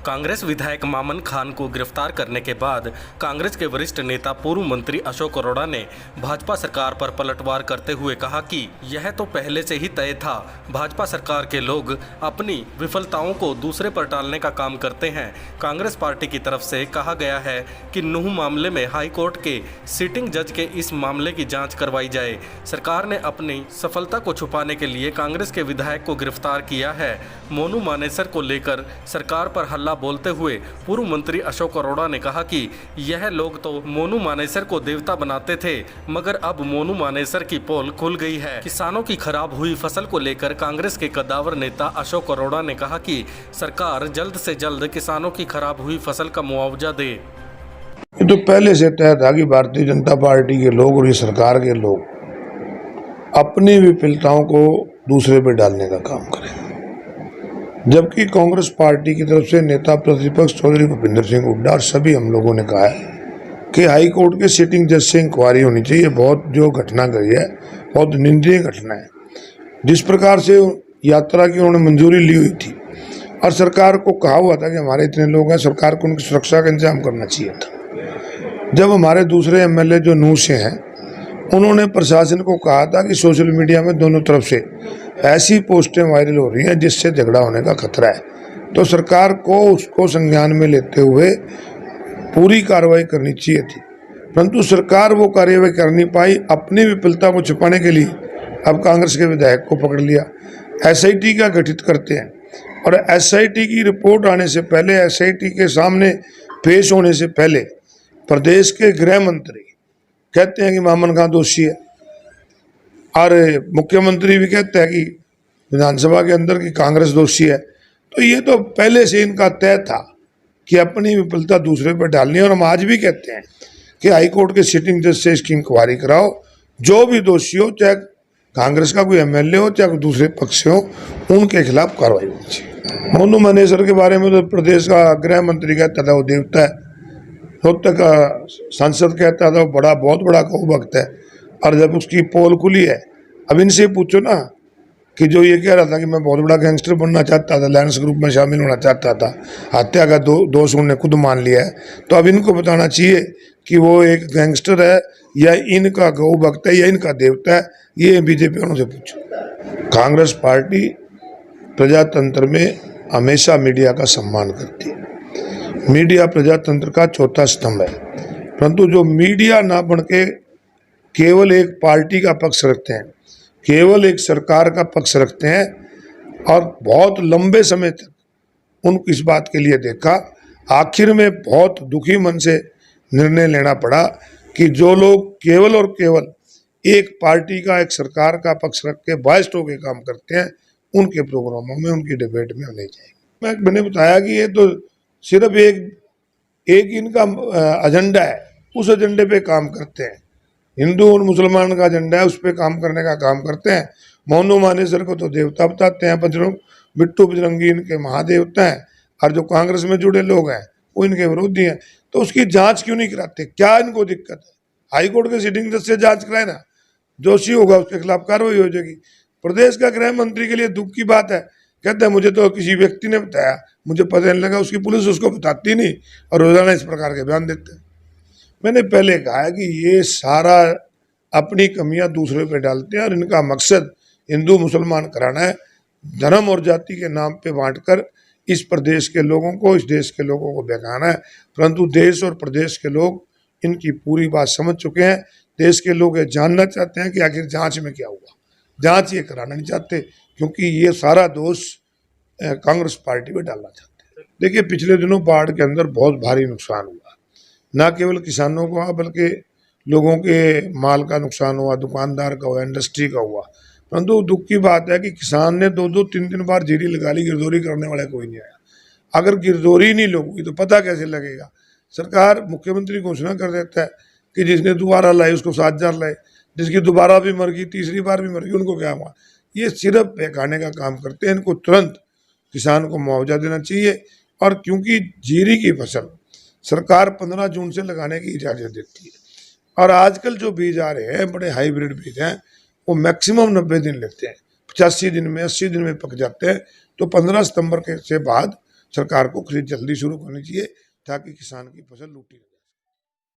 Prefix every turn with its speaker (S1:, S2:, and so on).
S1: कांग्रेस विधायक मामन खान को गिरफ्तार करने के बाद कांग्रेस के वरिष्ठ नेता पूर्व मंत्री अशोक अरोड़ा ने भाजपा सरकार पर पलटवार करते हुए कहा कि यह तो पहले से ही तय था। भाजपा सरकार के लोग अपनी विफलताओं को दूसरे पर टालने का काम करते हैं। कांग्रेस पार्टी की तरफ से कहा गया है कि नूह मामले में हाई कोर्ट के सिटिंग जज के इस मामले की जाँच करवाई जाए। सरकार ने अपनी सफलता को छुपाने के लिए कांग्रेस के विधायक को गिरफ्तार किया है। मोनू मानेसर को लेकर सरकार पर हल्ला बोलते हुए पूर्व मंत्री अशोक अरोड़ा ने कहा कि यह लोग तो मोनू मानेसर को देवता बनाते थे, मगर अब मोनू मानेसर की पोल खुल गई है। किसानों की खराब हुई फसल को लेकर कांग्रेस के कद्दावर नेता अशोक अरोड़ा ने कहा कि सरकार जल्द से जल्द किसानों की खराब हुई फसल का मुआवजा दे।
S2: ये तो पहले से तय था कि भारतीय जनता पार्टी के लोग और ये सरकार के लोग अपनी विफलताओं को दूसरे पे डालने का काम करें, जबकि कांग्रेस पार्टी की तरफ से नेता प्रतिपक्ष चौधरी भूपेंद्र सिंह हुड्डा और सभी हम लोगों ने कहा है कि हाई कोर्ट के सिटिंग जज से इंक्वायरी होनी चाहिए। बहुत जो घटना गई है बहुत निंदनीय घटना है। जिस प्रकार से यात्रा की उन्होंने मंजूरी ली हुई थी और सरकार को कहा हुआ था कि हमारे इतने लोग हैं, सरकार को उनकी सुरक्षा का इंतजाम करना चाहिए था। जब हमारे दूसरे एमएलए जो नूह से हैं उन्होंने प्रशासन को कहा था कि सोशल मीडिया में दोनों तरफ से ऐसी पोस्टें वायरल हो रही हैं जिससे झगड़ा होने का खतरा है, तो सरकार को उसको संज्ञान में लेते हुए पूरी कार्रवाई करनी चाहिए थी, परंतु सरकार वो कार्रवाई कर नहीं पाई। अपनी विफलता को छिपाने के लिए अब कांग्रेस के विधायक को पकड़ लिया, एसआईटी का गठित करते हैं और एसआईटी की रिपोर्ट आने से पहले, एसआईटी के सामने पेश होने से पहले प्रदेश के गृह मंत्री कहते हैं कि मामन खान दोषी है और मुख्यमंत्री भी कहते हैं कि विधानसभा के अंदर की कांग्रेस दोषी है। तो ये तो पहले से इनका तय था कि अपनी विफलता दूसरे पर डालनी है और हम आज भी कहते हैं कि हाई कोर्ट के सिटिंग जज से इसकी इंक्वायरी कराओ। जो भी दोषी हो, चाहे कांग्रेस का कोई एमएलए हो चाहे दूसरे पक्ष से हो, उनके खिलाफ कार्रवाई होनी चाहिए। मोनू मानेसर के बारे में तो प्रदेश का गृह मंत्री कहता था वो देवता है, रोहतक का सांसद कहता था वो बहुत बड़ा गौ भक्त है, और जब उसकी पोल खुली है, अब इनसे पूछो ना कि जो ये कह रहा था कि मैं बहुत बड़ा गैंगस्टर बनना चाहता था, लायंस ग्रुप में शामिल होना चाहता था, हत्या का दोष उन्होंने खुद मान लिया है, तो अब इनको बताना चाहिए कि वो एक गैंगस्टर है या इनका गौ भक्त है या इनका देवता है। ये बीजेपी वालों से पूछो। कांग्रेस पार्टी प्रजातंत्र में हमेशा मीडिया का सम्मान करती है। मीडिया प्रजातंत्र का चौथा स्तंभ है, परंतु जो मीडिया ना बन के केवल एक पार्टी का पक्ष रखते हैं, केवल एक सरकार का पक्ष रखते हैं, और बहुत लंबे समय तक उन इस बात के लिए देखा, आखिर में बहुत दुखी मन से निर्णय लेना पड़ा कि जो लोग केवल और केवल एक पार्टी का, एक सरकार का पक्ष रख के बायस्ड होकर काम करते हैं, उनके प्रोग्रामों में, उनकी डिबेट में नहीं जाएगी। मैंने बताया कि ये तो सिर्फ एक इनका एजेंडा है, उस एजेंडे पे काम करते हैं। हिंदू और मुसलमान का एजेंडा है, उस पर काम करने का काम करते हैं। मोनू मानेसर को तो देवता बताते हैं, बिट्टू बजरंगी इनके महादेवता हैं, और जो कांग्रेस में जुड़े लोग हैं वो इनके विरोधी हैं। तो उसकी जांच क्यों नहीं कराते? क्या इनको दिक्कत है? हाई कोर्ट के सिटिंग जज से जांच कराए ना, दोषी होगा उसके खिलाफ कार्रवाई हो जाएगी। प्रदेश का गृह मंत्री के लिए दुख की बात है, कहते हैं मुझे तो किसी व्यक्ति ने बताया, मुझे पता नहीं लगा, उसकी पुलिस उसको बताती नहीं और रोजाना इस प्रकार के बयान देते हैं। मैंने पहले कहा है कि ये सारा अपनी कमियां दूसरे पे डालते हैं और इनका मकसद हिंदू मुसलमान कराना है, धर्म और जाति के नाम पे बांटकर इस प्रदेश के लोगों को, इस देश के लोगों को बहकाना है। परंतु देश और प्रदेश के लोग इनकी पूरी बात समझ चुके हैं। देश के लोग ये जानना चाहते हैं कि आखिर जांच में क्या हुआ। जांच ये कराना नहीं चाहते, क्योंकि ये सारा दोष कांग्रेस पार्टी पे डालना चाहते हैं। देखिए, पिछले दिनों बाढ़ के अंदर बहुत भारी नुकसान हुआ, ना केवल किसानों को हुआ बल्कि लोगों के माल का नुकसान हुआ, दुकानदार का हुआ, इंडस्ट्री का हुआ। परंतु दुख की बात है कि किसान ने 2-2, 3-3 बार जीरी लगा ली, गिरदौरी करने वाला कोई नहीं आया। अगर गिरदौरी नहीं लोगी तो पता कैसे लगेगा? सरकार, मुख्यमंत्री घोषणा कर देता है कि जिसने दोबारा लाई उसको 7,000 लाए, जिसकी दोबारा भी मर गई, तीसरी बार भी मर गई, उनको क्या हुआ? ये सिर्फ बहकाने का काम करते हैं। इनको तुरंत किसान को मुआवजा देना चाहिए, और क्योंकि जीरी की फसल सरकार 15 जून से लगाने की इजाज़त देती है, और आजकल जो बीज आ रहे हैं बड़े हाइब्रिड बीज हैं, वो मैक्सिमम 90 दिन लेते हैं, 85 दिन में, 80 दिन में पक जाते हैं। तो 15 सितंबर के से बाद सरकार को खरीद जल्दी शुरू करनी चाहिए ताकि किसान की फसल लूटी न जाए।